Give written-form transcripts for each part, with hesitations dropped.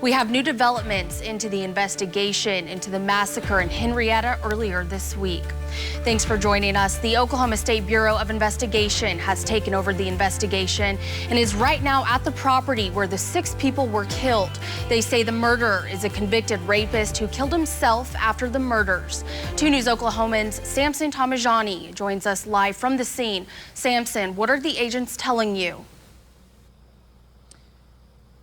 We have new developments into the investigation into the massacre in Henryetta earlier this week. Thanks for joining us. The Oklahoma State Bureau of Investigation has taken over the investigation and is right now at the property where the 6 people were killed. They say the murderer is a convicted rapist who killed himself after the murders. 2 News Oklahoman's Samson Tamijani joins us live from the scene. Samson, what are the agents telling you?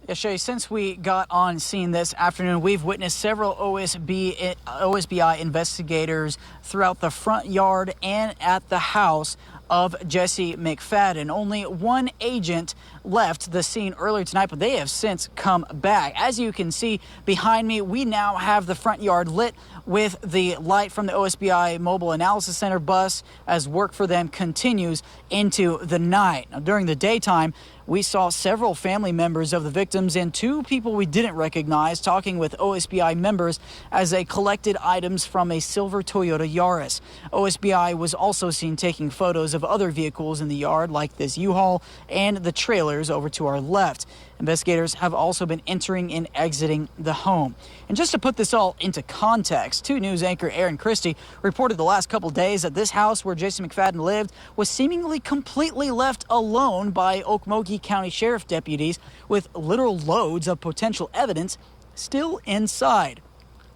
Yeah, Shay, since we got on scene this afternoon, we've witnessed several OSBI investigators throughout the front yard and at the house of Jesse McFadden. Only one agent left the scene earlier tonight, but they have since come back. As you can see behind me, we now have the front yard lit with the light from the OSBI Mobile Analysis Center bus as work for them continues into the night. Now, during the daytime, we saw several family members of the victims and 2 people we didn't recognize talking with OSBI members as they collected items from a silver Toyota Yaris. OSBI was also seen taking photos of other vehicles in the yard, like this U-Haul and the trailers over to our left. Investigators have also been entering and exiting the home. And just to put this all into context, 2 News anchor Aaron Christie reported the last couple days that this house where Jesse McFadden lived was seemingly completely left alone by Okmulgee County Sheriff deputies with literal loads of potential evidence still inside.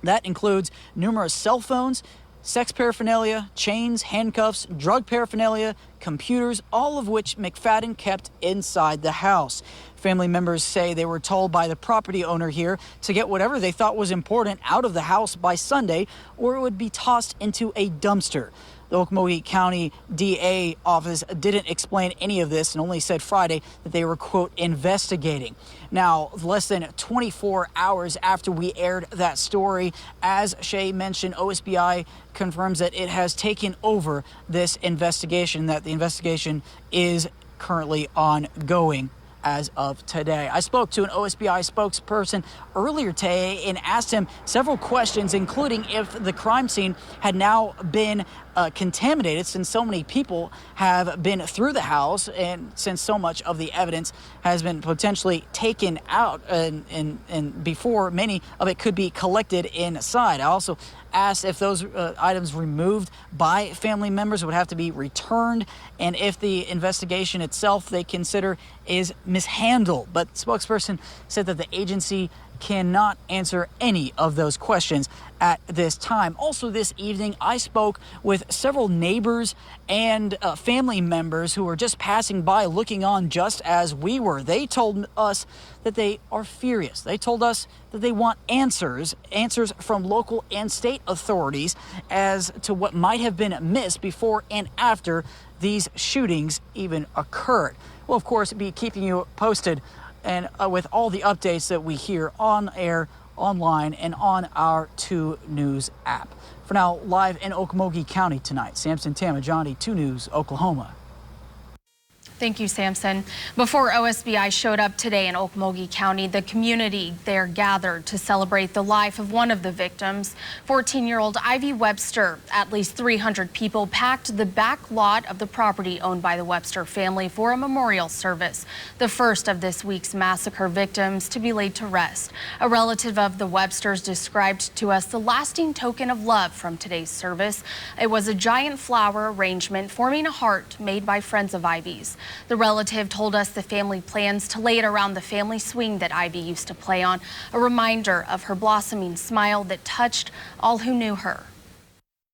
That includes numerous cell phones, sex paraphernalia, chains, handcuffs, drug paraphernalia, computers, all of which McFadden kept inside the house. Family members say they were told by the property owner here to get whatever they thought was important out of the house by Sunday, or it would be tossed into a dumpster. The Okmulgee County DA office didn't explain any of this and only said Friday that they were, quote, investigating. Now, less than 24 hours after we aired that story, as Shay mentioned, OSBI confirms that it has taken over this investigation, that the investigation is currently ongoing as of today. I spoke to an OSBI spokesperson earlier today and asked him several questions, including if the crime scene had now been contaminated since so many people have been through the house and since so much of the evidence has been potentially taken out and before many of it could be collected inside. I also asked if those items removed by family members would have to be returned and if the investigation itself they consider is mishandled. But the spokesperson said that the agency cannot answer any of those questions at this time. Also this evening, I spoke with several neighbors and family members who were just passing by looking on just as we were. They told us that they are furious. They told us that they want answers from local and state authorities as to what might have been missed before and after these shootings even occurred. We'll, of course, be keeping you posted and with all the updates that we hear on air, online, and on our 2 News app. For now, live in Okmulgee County tonight, Samson Tamijani, 2 News, Oklahoma. Thank you, Samson. Before OSBI showed up today in Okmulgee County, the community there gathered to celebrate the life of one of the victims, 14-year-old Ivy Webster. At least 300 people packed the back lot of the property owned by the Webster family for a memorial service, the first of this week's massacre victims to be laid to rest. A relative of the Websters described to us the lasting token of love from today's service. It was a giant flower arrangement forming a heart made by friends of Ivy's. The relative told us the family plans to lay it around the family swing that Ivy used to play on, a reminder of her blossoming smile that touched all who knew her.